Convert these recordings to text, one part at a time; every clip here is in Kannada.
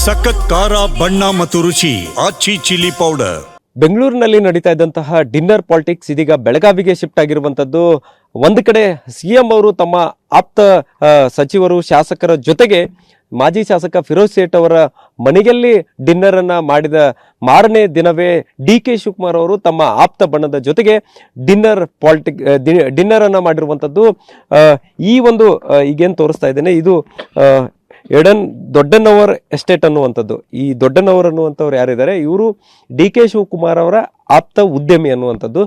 ಸಖತ್ ಖಾರ ಬಣ್ಣ ಮತ್ತು ರುಚಿ ಆಚಿ ಚಿಲ್ಲಿ ಪೌಡರ್. ಬೆಂಗಳೂರಿನಲ್ಲಿ ನಡೀತಾ ಇದ್ದಂತಹ ಡಿನ್ನರ್ ಪಾಲಿಟಿಕ್ಸ್ ಇದೀಗ ಬೆಳಗಾವಿಗೆ ಶಿಫ್ಟ್ ಆಗಿರುವಂತದ್ದು. ಒಂದು ಕಡೆ ಸಿಎಂ ಅವರು ತಮ್ಮ ಆಪ್ತ ಸಚಿವರು ಶಾಸಕರ ಜೊತೆಗೆ ಮಾಜಿ ಶಾಸಕ ಫಿರೋಜ್ ಸೇಠ್ ಅವರ ಮನೆಯಲ್ಲಿ ಡಿನ್ನರ್ ಅನ್ನ ಮಾಡಿದ ಮಾರನೇ ದಿನವೇ ಡಿ.ಕೆ. ಶಿವಕುಮಾರ್ ಅವರು ತಮ್ಮ ಆಪ್ತ ಬಣದ ಜೊತೆಗೆ ಡಿನ್ನರ್ ಅನ್ನ ಮಾಡಿರುವಂತದ್ದು. ಈ ಒಂದು ಈಗೇನು ತೋರಿಸ್ತಾ ಇದ್ದೇನೆ ಇದು ದೊಡ್ಡನವರ್ ಎಸ್ಟೇಟ್ ಅನ್ನುವಂಥದ್ದು. ಈ ದೊಡ್ಡನವರ್ ಅನ್ನುವಂಥವ್ರು ಯಾರಿದ್ದಾರೆ, ಇವರು ಡಿ.ಕೆ. ಶಿವಕುಮಾರ್ ಅವರ ಆಪ್ತ ಉದ್ಯಮಿ ಅನ್ನುವಂಥದ್ದು.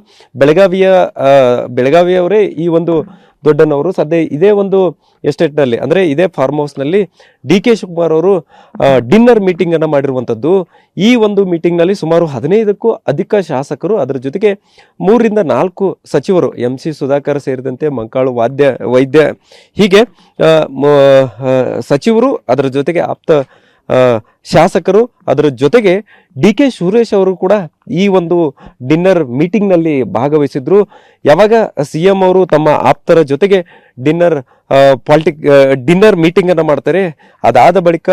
ಬೆಳಗಾವಿಯವರೇ ಈ ಒಂದು ದೊಡ್ಡನವರು. ಸದ್ಯ ಇದೇ ಒಂದು ಎಸ್ಟೇಟ್ನಲ್ಲಿ ಅಂದರೆ ಇದೇ ಫಾರ್ಮ್ ಹೌಸ್ನಲ್ಲಿ ಡಿ.ಕೆ. ಶಿವಕುಮಾರ್ ಅವರು ಡಿನ್ನರ್ ಮೀಟಿಂಗ್ ಅನ್ನು ಮಾಡಿರುವಂಥದ್ದು. ಈ ಒಂದು ಮೀಟಿಂಗ್ನಲ್ಲಿ ಸುಮಾರು 15ಕ್ಕೂ ಅಧಿಕ ಶಾಸಕರು, ಅದರ ಜೊತೆಗೆ 3ರಿಂದ 4 ಸಚಿವರು, ಎಂ.ಸಿ. ಸುಧಾಕರ್ ಸೇರಿದಂತೆ ಮಂಕಾಳು ವೈದ್ಯ ಹೀಗೆ ಸಚಿವರು, ಅದರ ಜೊತೆಗೆ ಆಪ್ತ ಶಾಸಕರು, ಅದರ ಜೊತೆಗೆ ಡಿ.ಕೆ. ಸುರೇಶ್ ಅವರು ಕೂಡ ಈ ಒಂದು ಡಿನ್ನರ್ ಮೀಟಿಂಗ್ನಲ್ಲಿ ಭಾಗವಹಿಸಿದ್ರು. ಯಾವಾಗ ಸಿಎಂ ಅವರು ತಮ್ಮ ಆಪ್ತರ ಜೊತೆಗೆ ಡಿನ್ನರ್ ಮೀಟಿಂಗ್ ಅನ್ನು ಮಾಡ್ತಾರೆ, ಅದಾದ ಬಳಿಕ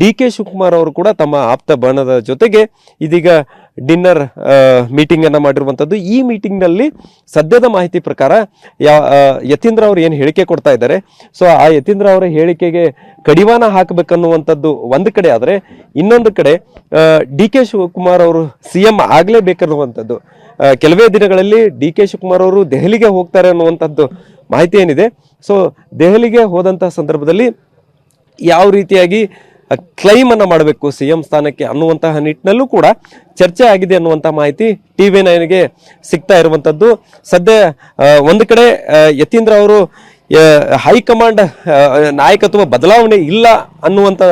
ಡಿ.ಕೆ. ಶಿವಕುಮಾರ್ ಅವರು ಕೂಡ ತಮ್ಮ ಆಪ್ತ ಬಣದ ಜೊತೆಗೆ ಇದೀಗ ಡಿನ್ನರ್ ಮೀಟಿಂಗ್ ಅನ್ನು ಮಾಡಿರುವಂಥದ್ದು. ಈ ಮೀಟಿಂಗ್ನಲ್ಲಿ ಸದ್ಯದ ಮಾಹಿತಿ ಪ್ರಕಾರ ಯತೀಂದ್ರ ಅವರು ಏನು ಹೇಳಿಕೆ ಕೊಡ್ತಾ ಇದ್ದಾರೆ, ಸೊ ಆ ಯತೀಂದ್ರ ಅವರ ಹೇಳಿಕೆಗೆ ಕಡಿವಾಣ ಹಾಕಬೇಕನ್ನುವಂಥದ್ದು ಒಂದು ಕಡೆ ಆದರೆ, ಇನ್ನೊಂದು ಕಡೆ ಡಿ.ಕೆ. ಶಿವಕುಮಾರ್ ಅವರು ಸಿಎಂ ಆಗಲೇಬೇಕನ್ನುವಂಥದ್ದು. ಕೆಲವೇ ದಿನಗಳಲ್ಲಿ ಡಿ.ಕೆ. ಶಿವಕುಮಾರ್ ಅವರು ದೆಹಲಿಗೆ ಹೋಗ್ತಾರೆ ಅನ್ನುವಂಥದ್ದು ಮಾಹಿತಿ ಏನಿದೆ. ಸೊ ದೆಹಲಿಗೆ ಹೋದಂತಹ ಸಂದರ್ಭದಲ್ಲಿ ಯಾವ ರೀತಿಯಾಗಿ ಕ್ಲೈಮ್ ಅನ್ನ ಮಾಡಬೇಕು ಸಿಎಂ ಸ್ಥಾನಕ್ಕೆ ಅನ್ನುವಂತಹ ನಿಟ್ಟಿನಲ್ಲೂ ಕೂಡ ಚರ್ಚೆ ಆಗಿದೆ ಅನ್ನುವಂಥ ಮಾಹಿತಿ TV9ಗೆ ಸಿಗ್ತಾ ಇರುವಂಥದ್ದು. ಸದ್ಯ ಒಂದು ಕಡೆ ಯತೀಂದ್ರ ಅವರು ಹೈಕಮಾಂಡ್ ನಾಯಕತ್ವ ಬದಲಾವಣೆ ಇಲ್ಲ ಅನ್ನುವಂಥ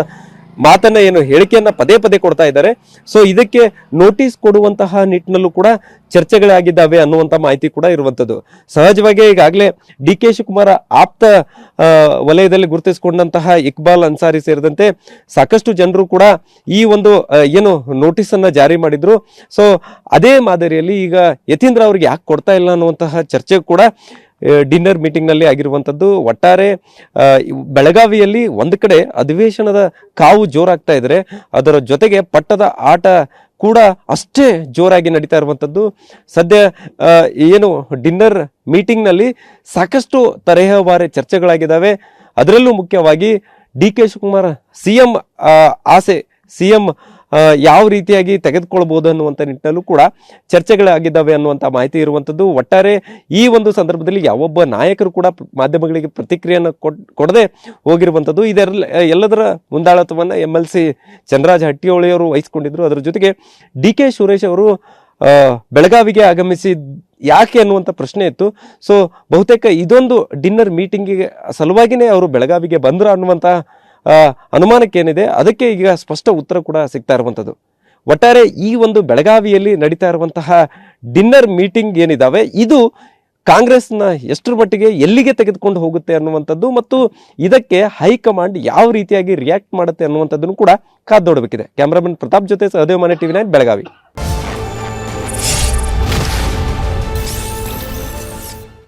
ಮಾತನ್ನ ಹೇಳಿಕೆಯನ್ನ ಪದೇ ಪದೇ ಕೊಡ್ತಾ ಇದ್ದಾರೆ. ಸೊ ಇದಕ್ಕೆ ನೋಟಿಸ್ ಕೊಡುವಂತಹ ನಿಟ್ಟಿನಲ್ಲೂ ಕೂಡ ಚರ್ಚೆಗಳಾಗಿದ್ದಾವೆ ಅನ್ನುವಂಥ ಮಾಹಿತಿ ಕೂಡ ಇರುವಂಥದ್ದು. ಸಹಜವಾಗಿ ಈಗಾಗಲೇ ಡಿ.ಕೆ. ಶಿವಕುಮಾರ್ ಆಪ್ತ ವಲಯದಲ್ಲಿ ಗುರುತಿಸಿಕೊಂಡಂತಹ ಇಕ್ಬಾಲ್ ಅನ್ಸಾರಿ ಸೇರಿದಂತೆ ಸಾಕಷ್ಟು ಜನರು ಕೂಡ ಈ ಒಂದು ನೋಟಿಸ್ ಅನ್ನ ಜಾರಿ ಮಾಡಿದ್ರು. ಸೊ ಅದೇ ಮಾದರಿಯಲ್ಲಿ ಈಗ ಯತೀಂದ್ರ ಅವ್ರಿಗೆ ಯಾಕೆ ಕೊಡ್ತಾ ಇಲ್ಲ ಅನ್ನುವಂತಹ ಚರ್ಚೆ ಕೂಡ ಡಿನ್ನರ್ ಮೀಟಿಂಗ್ನಲ್ಲಿ ಆಗಿರುವಂಥದ್ದು. ಒಟ್ಟಾರೆ ಬೆಳಗಾವಿಯಲ್ಲಿ ಒಂದು ಕಡೆ ಅಧಿವೇಶನದ ಕಾವು ಜೋರಾಗ್ತಾ ಇದ್ರೆ, ಅದರ ಜೊತೆಗೆ ಪಟ್ಟದ ಆಟ ಕೂಡ ಅಷ್ಟೇ ಜೋರಾಗಿ ನಡೀತಾ ಇರುವಂಥದ್ದು. ಸದ್ಯ ಡಿನ್ನರ್ ಮೀಟಿಂಗ್ನಲ್ಲಿ ಸಾಕಷ್ಟು ತರಹೇವಾರಿ ಚರ್ಚೆಗಳಾಗಿದ್ದಾವೆ. ಅದರಲ್ಲೂ ಮುಖ್ಯವಾಗಿ ಡಿ.ಕೆ. ಶಿವಕುಮಾರ್ ಸಿಎಂ ಸಿಎಂ ಯಾವ ರೀತಿಯಾಗಿ ತೆಗೆದುಕೊಳ್ಬಹುದು ಅನ್ನುವಂಥ ನಿಟ್ಟಿನಲ್ಲೂ ಕೂಡ ಚರ್ಚೆಗಳಾಗಿದ್ದಾವೆ ಅನ್ನುವಂಥ ಮಾಹಿತಿ ಇರುವಂಥದ್ದು. ಒಟ್ಟಾರೆ ಈ ಒಂದು ಸಂದರ್ಭದಲ್ಲಿ ಯಾವೊಬ್ಬ ನಾಯಕರು ಕೂಡ ಮಾಧ್ಯಮಗಳಿಗೆ ಪ್ರತಿಕ್ರಿಯೆಯನ್ನು ಕೊಡದೆ ಹೋಗಿರುವಂಥದ್ದು. ಎಲ್ಲದರ ಮುಂದಾಳತ್ವವನ್ನು MLC ಚಂದ್ರರಾಜ್ ಹಟ್ಟಿಹೊಳಿಯವರು ವಹಿಸಿಕೊಂಡಿದ್ರು. ಅದರ ಜೊತೆಗೆ ಡಿ.ಕೆ. ಸುರೇಶ್ ಅವರು ಬೆಳಗಾವಿಗೆ ಆಗಮಿಸಿ ಯಾಕೆ ಅನ್ನುವಂಥ ಪ್ರಶ್ನೆ ಇತ್ತು. ಸೊ ಬಹುತೇಕ ಇದೊಂದು ಡಿನ್ನರ್ ಮೀಟಿಂಗಿಗೆ ಸಲುವಾಗಿನೇ ಅವರು ಬೆಳಗಾವಿಗೆ ಬಂದ್ರು ಅನ್ನುವಂಥ ಅನುಮಾನಕ್ಕೇನಿದೆ, ಅದಕ್ಕೆ ಈಗ ಸ್ಪಷ್ಟ ಉತ್ತರ ಕೂಡ ಸಿಗ್ತಾ ಇರುವಂಥದ್ದು. ಒಟ್ಟಾರೆ ಈ ಒಂದು ಬೆಳಗಾವಿಯಲ್ಲಿ ನಡೀತಾ ಇರುವಂತಹ ಡಿನ್ನರ್ ಮೀಟಿಂಗ್ ಏನಿದಾವೆ, ಇದು ಕಾಂಗ್ರೆಸ್ನ ಎಷ್ಟರ ಮಟ್ಟಿಗೆ ಎಲ್ಲಿಗೆ ತೆಗೆದುಕೊಂಡು ಹೋಗುತ್ತೆ ಅನ್ನುವಂಥದ್ದು ಮತ್ತು ಇದಕ್ಕೆ ಹೈಕಮಾಂಡ್ ಯಾವ ರೀತಿಯಾಗಿ ರಿಯಾಕ್ಟ್ ಮಾಡುತ್ತೆ ಅನ್ನುವಂಥದ್ದನ್ನು ಕೂಡ ಕಾದು ನೋಡಬೇಕಿದೆ. ಕ್ಯಾಮ್ರಾಮನ್ ಪ್ರತಾಪ್ ಜೊತೆ ಸಹದೇವ್ ಮನೆ TV9 ಬೆಳಗಾವಿ.